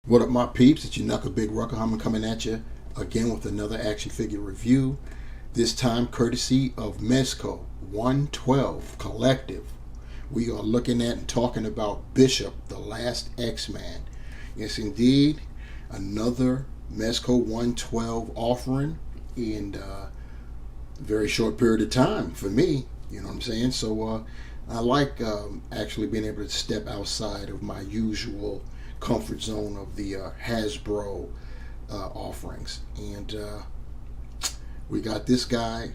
What up, my peeps? It's your Knuckle Big Ruckerhammer coming at you again with another action figure review. This time courtesy of Mezco 112 Collective. We are looking at and talking about Bishop, the Last X-Man. Yes, indeed, another Mezco 112 offering in a very short period of time for me. You know what I'm saying? So I like actually being able to step outside of my usual comfort zone of the Hasbro offerings, and we got this guy.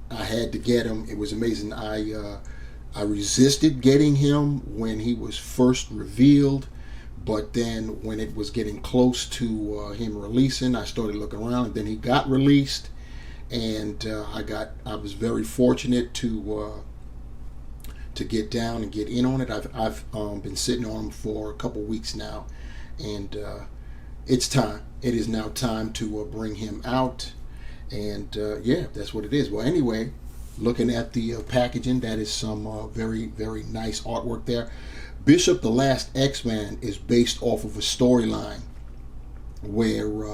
I had to get him. It was amazing. I resisted getting him when he was first revealed, but then when it was getting close to him releasing, I started looking around, and then he got released, and I was very fortunate to get down and get in on it. I've been sitting on him for a couple weeks now, and it's time. It is now time to bring him out, and yeah, that's what it is. Well, anyway, looking at the packaging, that is some very, very nice artwork there. Bishop, the Last X-Man is based off of a storyline where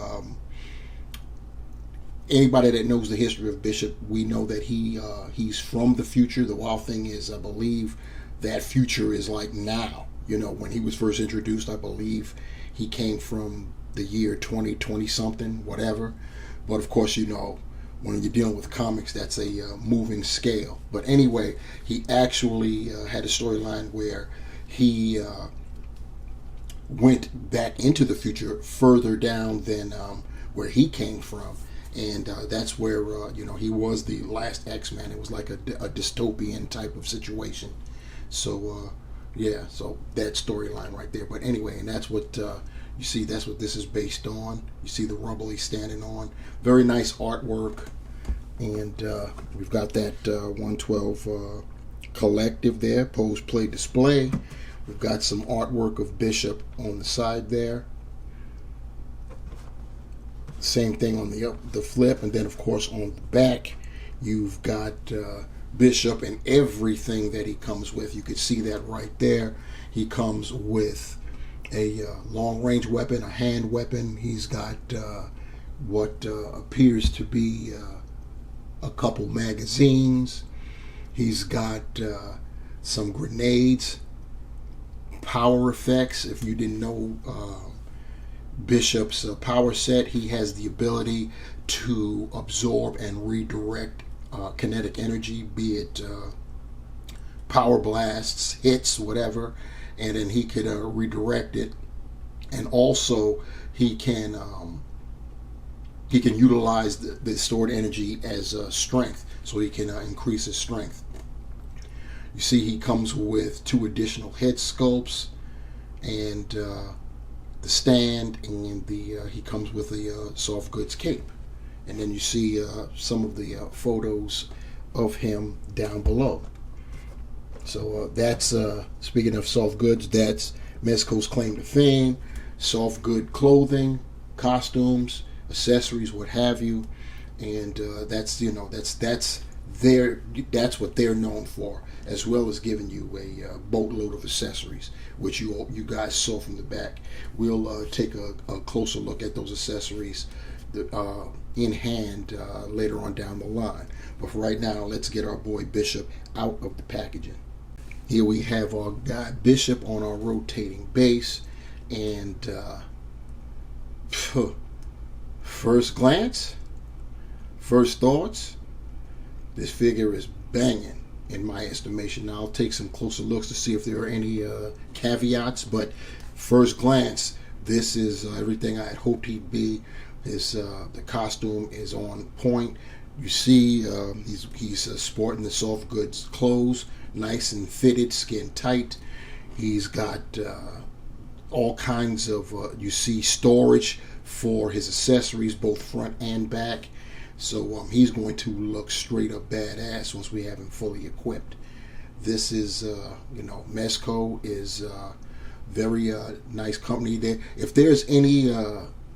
anybody that knows the history of Bishop, we know that he's from the future. The wild thing is, I believe that future is like now. You know, when he was first introduced, I believe he came from the year 2020 something, whatever. But of course, you know, when you're dealing with comics, that's a moving scale. But anyway, he actually had a storyline where he went back into the future further down than where he came from. And that's where, you know, he was the last X-Man. It was like a dystopian type of situation. So, yeah, so that storyline right there. But anyway, and that's what you see, that's what this is based on. You see the rubble he's standing on. Very nice artwork. And we've got that 112 Collective there, pose, play, display. We've got some artwork of Bishop on the side there. Same thing on the flip, and then of course on the back you've got Bishop and everything that he comes with. You could see that right there. He comes with a long-range weapon, a hand weapon. He's got what appears to be a couple magazines. He's got some grenades, power effects. If you didn't know Bishop's power set, he has the ability to absorb and redirect kinetic energy, be it power blasts, hits, whatever, and then he could redirect it. And also he can utilize the stored energy as strength, so he can increase his strength. You see, he comes with 2 additional head sculpts, and the stand, and he comes with a soft goods cape. And then you see some of the photos of him down below. So that's speaking of soft goods, that's Mezco's claim to fame. Soft good clothing, costumes, accessories, what have you. And that's, you know, that's what they're known for, as well as giving you a boatload of accessories, which you guys saw from the back. We'll take a closer look at those accessories in hand later on down the line. But for right now, let's get our boy Bishop out of the packaging. Here we have our guy Bishop on our rotating base, and first glance, first thoughts, this figure is banging in my estimation. Now I'll take some closer looks to see if there are any caveats, but first glance, this is everything I had hoped he'd be. The costume is on point. You see he's sporting the soft goods clothes, nice and fitted, skin tight. He's got all kinds of you see storage for his accessories, both front and back. So he's going to look straight up badass once we have him fully equipped. This is, you know, Mezco is very nice company there. If there's any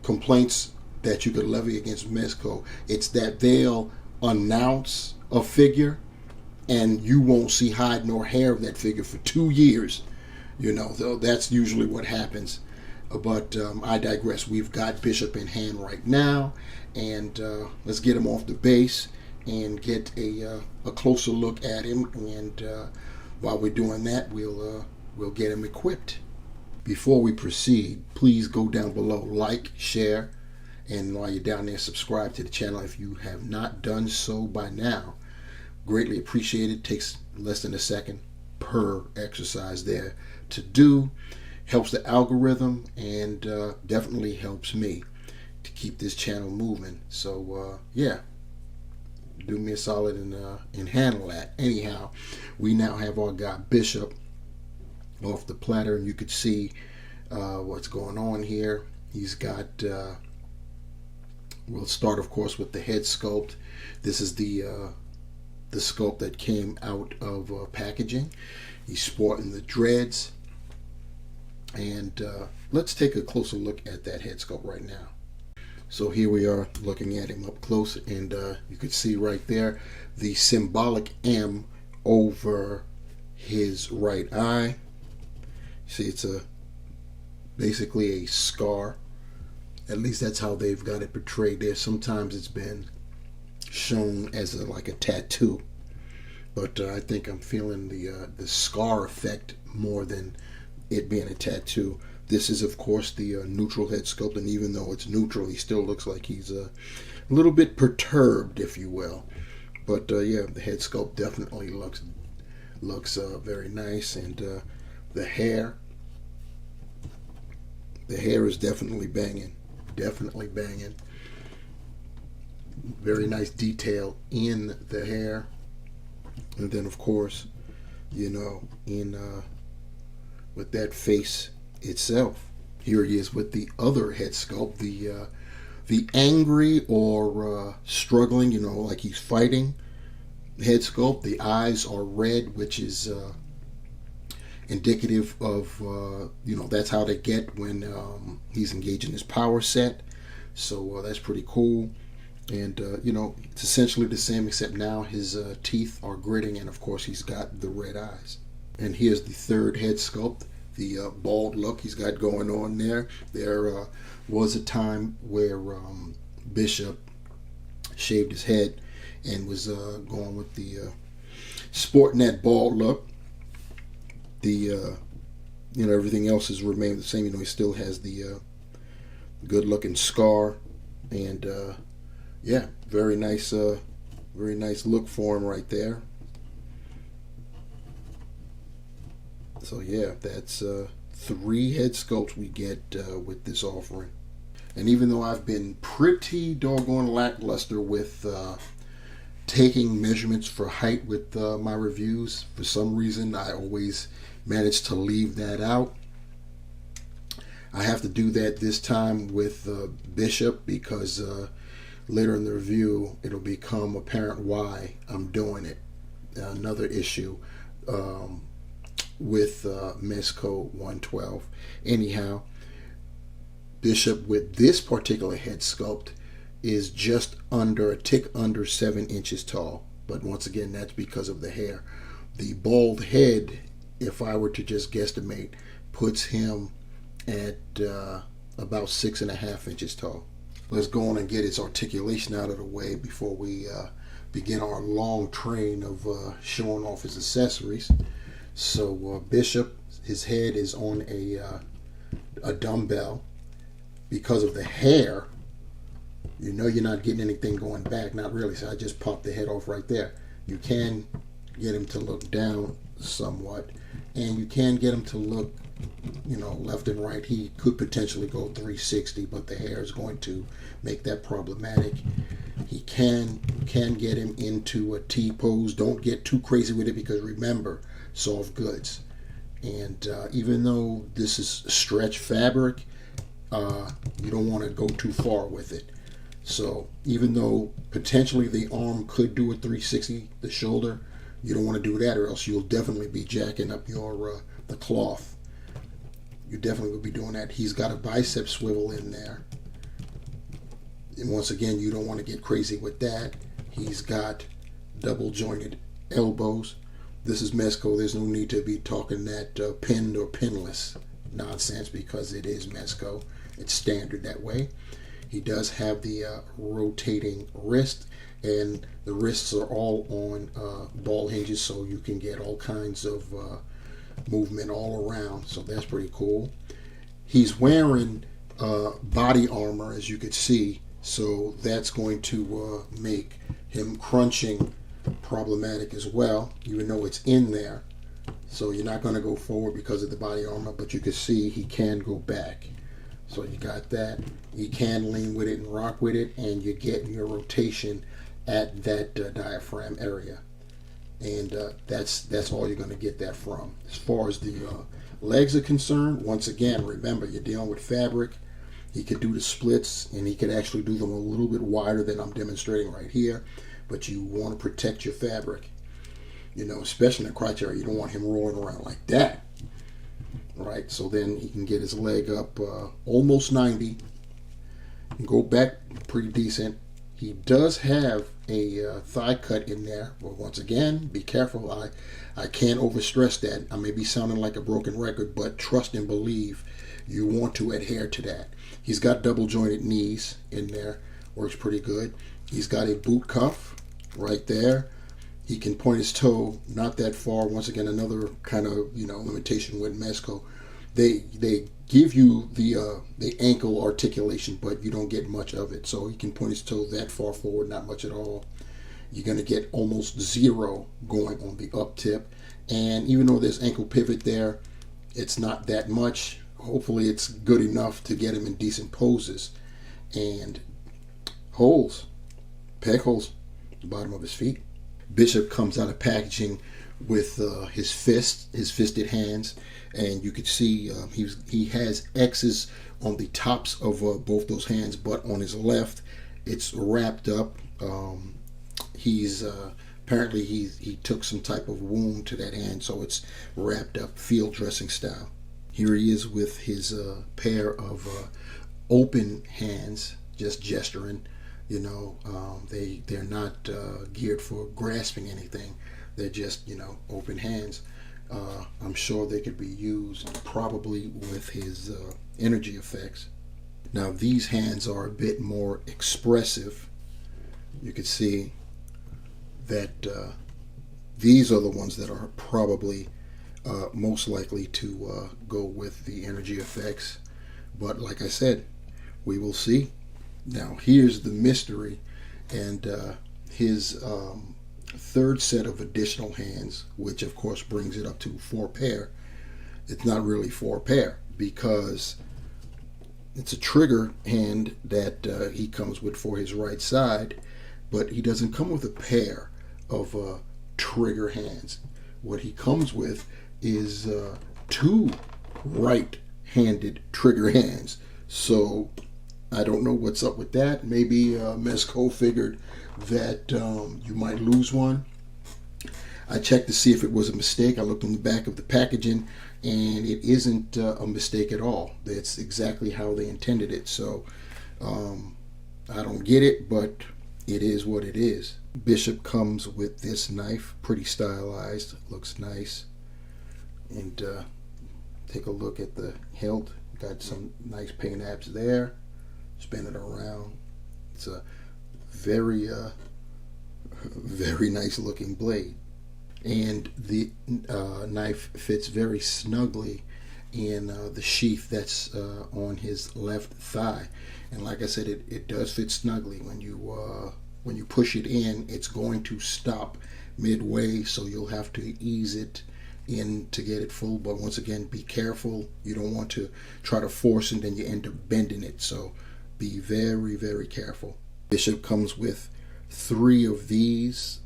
complaints that you could levy against Mezco, it's that they'll announce a figure and you won't see hide nor hair of that figure for 2 years. You know, that's usually what happens. But I digress. We've got Bishop in hand right now, and let's get him off the base and get a closer look at him. And while we're doing that, we'll get him equipped. Before we proceed, please go down below, like, share, and while you're down there, subscribe to the channel if you have not done so by now. Greatly appreciated. Takes less than a second per exercise there to do. Helps the algorithm, and definitely helps me to keep this channel moving. So yeah, do me a solid and handle that. Anyhow, we now have our guy Bishop off the platter, and you could see what's going on here. He's got we'll start of course with the head sculpt. This is the sculpt that came out of packaging. He's sporting the dreads, and let's take a closer look at that head sculpt right now. So here we are looking at him up close, and you could see right there the symbolic M over his right eye. See, it's basically a scar. At least that's how they've got it portrayed there. Sometimes it's been shown as like a tattoo, but I think I'm feeling the scar effect more than it being a tattoo. This is of course the neutral head sculpt, and even though it's neutral, he still looks like he's a little bit perturbed, if you will. But yeah, the head sculpt definitely looks very nice, and the hair is definitely banging. Very nice detail in the hair, and then of course, you know, in with that face itself. Here he is with the other head sculpt, the angry or struggling, you know, like he's fighting head sculpt. The eyes are red, which is indicative of you know, that's how they get when he's engaging his power set. So that's pretty cool. And you know, it's essentially the same, except now his teeth are gritting, and of course he's got the red eyes. And here's the third head sculpt, the bald look he's got going on there. There was a time where Bishop shaved his head and was going with the sporting that bald look. The you know, everything else has remained the same. You know, he still has the good looking scar, and yeah, very nice look for him right there. So yeah, that's 3 head sculpts we get with this offering. And even though I've been pretty doggone lackluster with taking measurements for height with my reviews, for some reason I always manage to leave that out. I have to do that this time with Bishop, because later in the review it'll become apparent why I'm doing it. Another issue with Mezco 112. Anyhow, Bishop with this particular head sculpt is just under, a tick under 7 inches tall. But once again, that's because of the hair. The bald head, if I were to just guesstimate, puts him at about 6.5 inches tall. Let's go on and get his articulation out of the way before we begin our long train of showing off his accessories. So Bishop, his head is on a dumbbell. Because of the hair, you know you're not getting anything going back, not really, so I just popped the head off right there. You can get him to look down somewhat, and you can get him to look, you know, left and right. He could potentially go 360, but the hair is going to make that problematic. He can get him into a T pose. Don't get too crazy with it, because remember, soft goods. And even though this is stretch fabric, you don't want to go too far with it. So even though potentially the arm could do a 360, the shoulder, you don't want to do that, or else you'll definitely be jacking up your the cloth. You definitely will be doing that. He's got a bicep swivel in there, and once again, you don't want to get crazy with that. He's got double jointed elbows. This is Mezco. There's no need to be talking that pinned or pinless. nonsense because it is Mezco. It's standard that way. He does have the rotating wrist, and the wrists are all on ball hinges, so you can get all kinds of movement all around. So that's pretty cool. He's wearing body armor, as you could see, so that's going to make him crunching problematic as well, even though it's in there. So you're not going to go forward because of the body armor, but you can see he can go back. So you got that. You can lean with it and rock with it, and you're getting your rotation at that diaphragm area. And that's all you're going to get that from. As far as the legs are concerned, once again, remember, you're dealing with fabric. He could do the splits, and he could actually do them a little bit wider than I'm demonstrating right here. But you want to protect your fabric. You know, especially in the crotch area, you don't want him rolling around like that. Right, so then he can get his leg up almost 90 and go back pretty decent. He does have a thigh cut in there, but once again, be careful. I can't overstress that. I may be sounding like a broken record, but trust and believe you want to adhere to that. He's got double jointed knees in there, works pretty good. He's got a boot cuff right there. He can point his toe not that far. Once again, another kind of limitation with Mezco. They give you the ankle articulation, but you don't get much of it. So he can point his toe that far forward, not much at all. You're going to get almost zero going on the up tip. And even though there's ankle pivot there, it's not that much. Hopefully it's good enough to get him in decent poses. And holes, peg holes, at the bottom of his feet. Bishop comes out of packaging with his fisted hands, and you could see he has X's on the tops of both those hands, but on his left it's wrapped up. He's apparently he took some type of wound to that hand, so it's wrapped up field dressing style. Here he is with his pair of open hands, just gesturing. They're not geared for grasping anything. They're just, open hands. I'm sure they could be used probably with his energy effects. Now these hands are a bit more expressive. You can see that these are the ones that are probably most likely to go with the energy effects. But like I said, we will see. Now here's the mystery, and his third set of additional hands, which of course brings it up to 4 pair. It's not really 4 pair because it's a trigger hand that he comes with for his right side, but he doesn't come with a pair of trigger hands. What he comes with is 2 right-handed trigger hands. So I don't know what's up with that. Maybe Mezco figured that you might lose one. I checked to see if it was a mistake. I looked on the back of the packaging, and it isn't a mistake at all. That's exactly how they intended it. So I don't get it, but it is what it is. Bishop comes with this knife, pretty stylized, looks nice. And take a look at the hilt. Got some nice paint apps there. Spin it around. It's a very nice looking blade, and the knife fits very snugly in the sheath that's on his left thigh. And like I said, it does fit snugly. When you push it in, it's going to stop midway, so you'll have to ease it in to get it full. But once again, be careful. You don't want to try to force it and then you end up bending it. So be very, very careful. Bishop comes with 3 of these.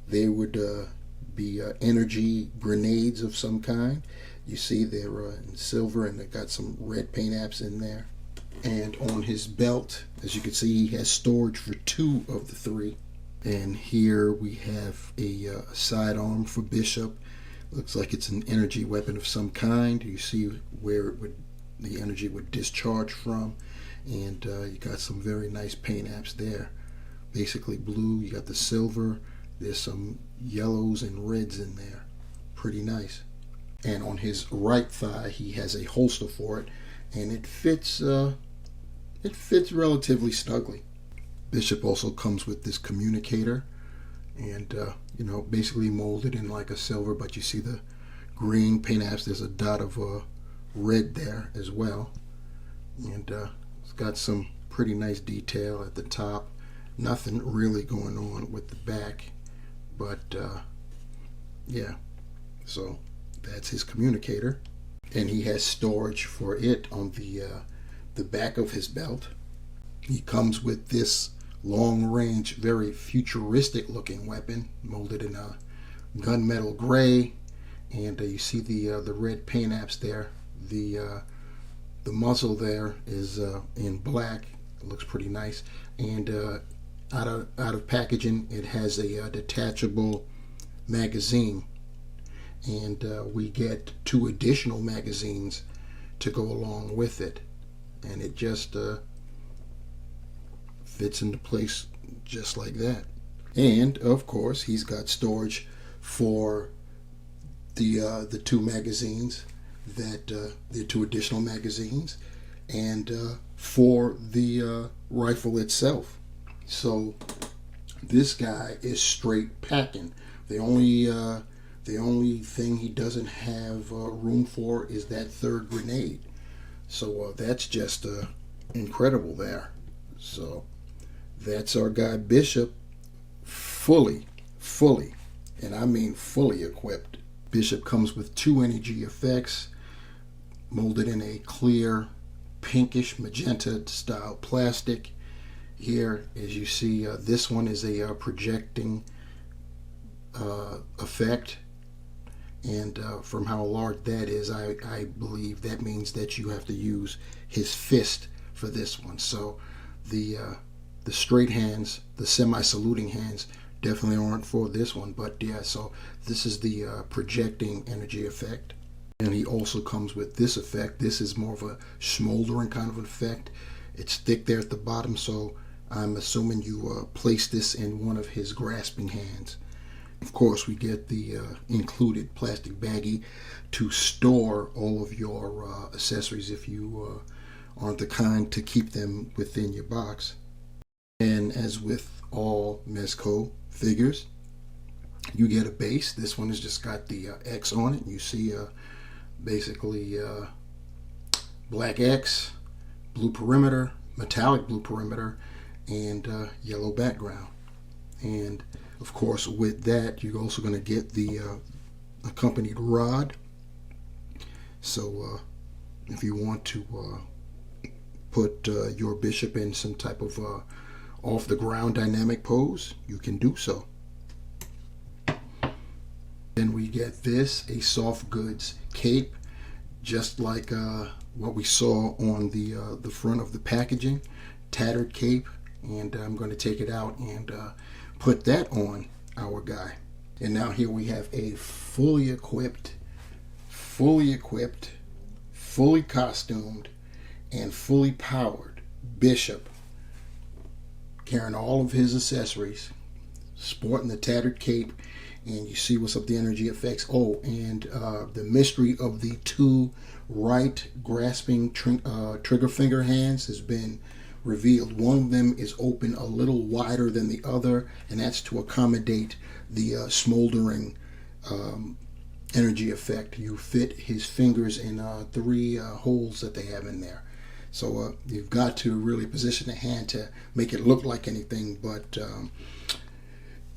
They would be energy grenades of some kind. You see they're in silver, and they got some red paint apps in there. And on his belt, as you can see, he has storage for 2 of the 3. And here we have a sidearm for Bishop. Looks like it's an energy weapon of some kind. You see where the energy would discharge from. And you got some very nice paint apps there. Basically blue, you got the silver, there's some yellows and reds in there. Pretty nice. and on his right thigh he has a holster for it, and it fits relatively snugly. Bishop also comes with this communicator, and basically molded in like a silver, but you see the green paint apps. There's a dot of red there as well, and it's got some pretty nice detail at the top. Nothing really going on with the back, but yeah, so that's his communicator, and he has storage for it on the back of his belt. He comes with this long-range, very futuristic-looking weapon, molded in a gunmetal gray, and you see the red paint apps there. The muzzle there is in black. It looks pretty nice, and out of packaging, it has a detachable magazine, and we get 2 additional magazines to go along with it, and it just fits into place just like that. And of course, he's got storage for the 2 magazines, that the 2 additional magazines, and for the rifle itself. So this guy is straight packing. The only thing he doesn't have room for is that 3rd grenade. So that's just incredible there. So that's our guy Bishop, fully, and I mean fully equipped. Bishop comes with 2 energy effects, molded in a clear pinkish magenta style plastic. Here, as you see, this one is a projecting effect, and from how large that is, I believe that means that you have to use his fist for this one. So the straight hands, the semi-saluting hands, definitely aren't for this one. But yeah, so this is the projecting energy effect. And he also comes with this effect. This is more of a smoldering kind of effect. It's thick there at the bottom, so I'm assuming you place this in one of his grasping hands. Of course, we get the included plastic baggie to store all of your accessories if you aren't the kind to keep them within your box. And as with all Mezco figures, you get a base. This one has just got the X on it. You see basically black X, blue perimeter, metallic blue perimeter, and yellow background. And of course, with that, you're also going to get the accompanied rod. So if you want to put your Bishop in some type of off the ground dynamic pose, you can do so. Then we get this, a soft goods cape, just like what we saw on the front of the packaging, tattered cape. And I'm going to take it out and put that on our guy. And now here we have a fully equipped, fully costumed, and fully powered Bishop, carrying all of his accessories, sporting the tattered cape, and you see what's up the energy effects. Oh, and the mystery of the 2 right grasping trigger finger hands has been revealed. One of them is open a little wider than the other, and that's to accommodate the smoldering energy effect. You fit his fingers in 3 holes that they have in there. So you've got to really position the hand to make it look like anything, but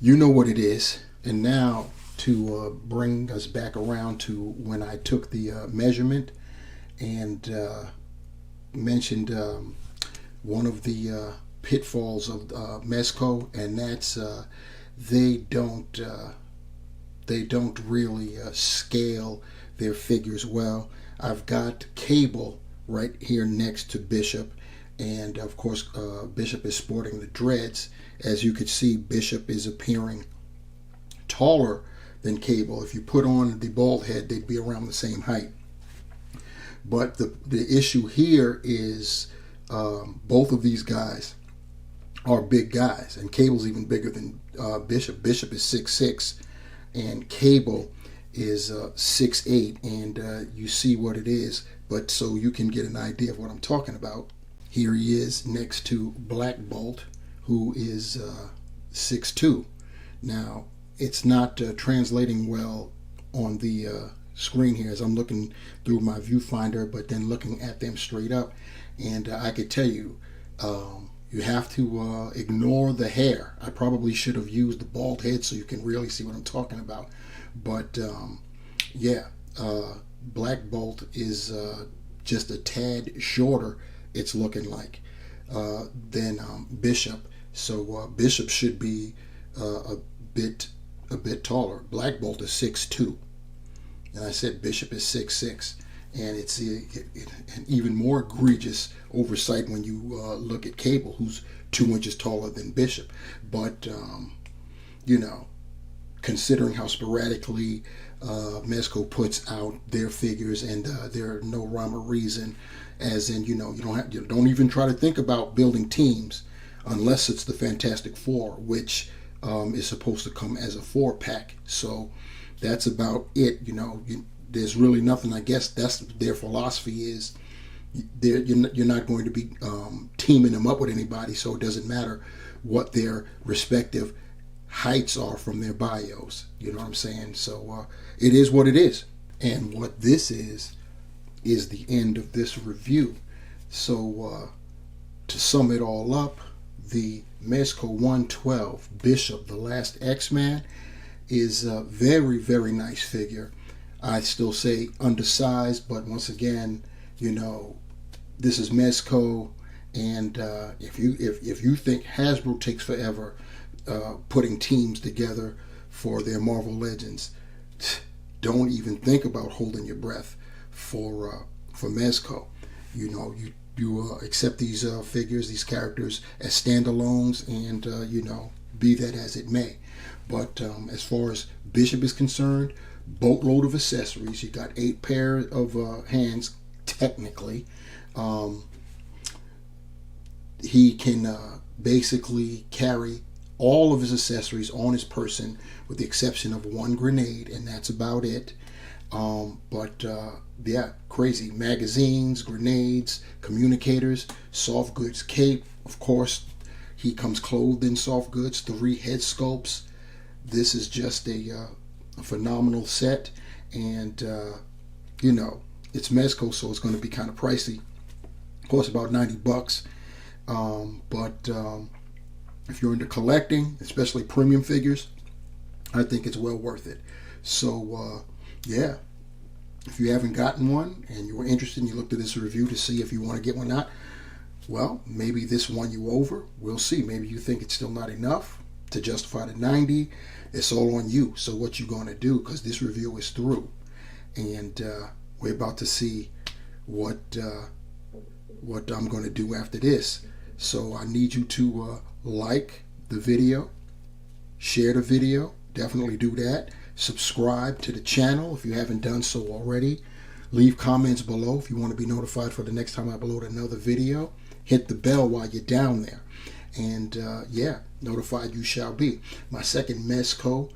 you know what it is. And now to bring us back around to when I took the measurement and mentioned one of the pitfalls of Mezco, and that's they don't really scale their figures well. I've got cable right here next to Bishop, and of course Bishop is sporting the dreads. As you can see, Bishop is appearing taller than Cable. If you put on the bald head, they'd be around the same height. But the issue here is both of these guys are big guys, and Cable's even bigger than Bishop. Bishop is 6'6", and Cable is 6'8", and you see what it is, but so you can get an idea of what I'm talking about. Here he is next to Black Bolt, who is 6'2". Now, it's not translating well on the screen here as I'm looking through my viewfinder, but then looking at them straight up, and I could tell you, you have to ignore the hair. I probably should have used the bald head so you can really see what I'm talking about. But yeah, Black Bolt is just a tad shorter, it's looking like, than Bishop. So Bishop should be a bit taller. Black Bolt is 6'2", and I said Bishop is 6'6", and it's an even more egregious oversight when you look at Cable, who's 2 inches taller than Bishop. But you know, considering how sporadically Mezco puts out their figures, and there are no rhyme or reason, as in, you know, you don't even try to think about building teams unless it's the Fantastic Four, which is supposed to come as a 4-pack. So that's about it. You know, there's really nothing. I guess that's their philosophy is you're not going to be teaming them up with anybody, so it doesn't matter what their respective heights are from their bios. You know what I'm saying? So it is what it is. And what this is the end of this review. So to sum it all up, the Mezco 112 Bishop, the Last X-Man, is a very, very nice figure. I still say undersized, but once again, you know, this is Mezco, and if you think Hasbro takes forever putting teams together for their Marvel Legends, don't even think about holding your breath for Mezco. You know, you accept these figures, these characters as standalones, and you know, be that as it may. But as far as Bishop is concerned, boatload of accessories. You got 8 pair of hands, technically. He can basically carry all of his accessories on his person, with the exception of 1 grenade, and that's about it. But yeah, crazy magazines, grenades, communicators, soft goods cape. Of course, he comes clothed in soft goods. 3 head sculpts. This is just a phenomenal set, and you know, it's Mezco, so it's going to be kind of pricey. Of course, about $90. But if you're into collecting, especially premium figures, I think it's well worth it. So yeah, if you haven't gotten one and you were interested and you looked at this review to see if you want to get one or not, well, maybe this won you over. We'll see. Maybe you think it's still not enough to justify the $90. It's all on you. So what you going to do? Because this review is through, and we're about to see what I'm going to do after this. So I need you to like the video, share the video. Definitely do that. Subscribe to the channel if you haven't done so already. Leave comments below if you want to be notified for the next time I upload another video. Hit the bell while you're down there. And yeah, notified you shall be. My second Mezco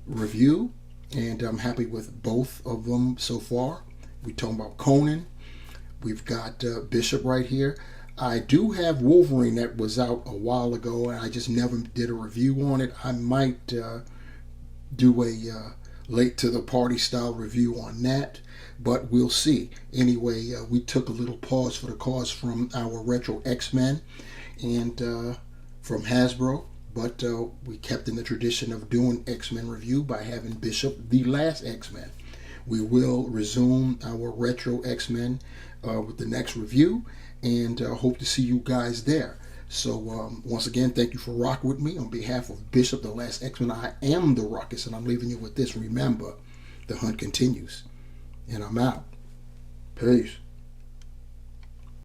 review, and I'm happy with both of them so far. We're talking about Conan. We've got Bishop right here. I do have Wolverine that was out a while ago, and I just never did a review on it. I might do a late to the party style review on that, but we'll see. Anyway, we took a little pause for the cause from our Retro X-Men and from Hasbro, but we kept in the tradition of doing X-Men review by having Bishop, the Last X-Men. We will resume our Retro X-Men with the next review, and hope to see you guys there. So once again, thank you for rocking with me. On behalf of Bishop, the Last X-Men, I am the Ruckus, and I'm leaving you with this. Remember, the hunt continues, and I'm out. Peace.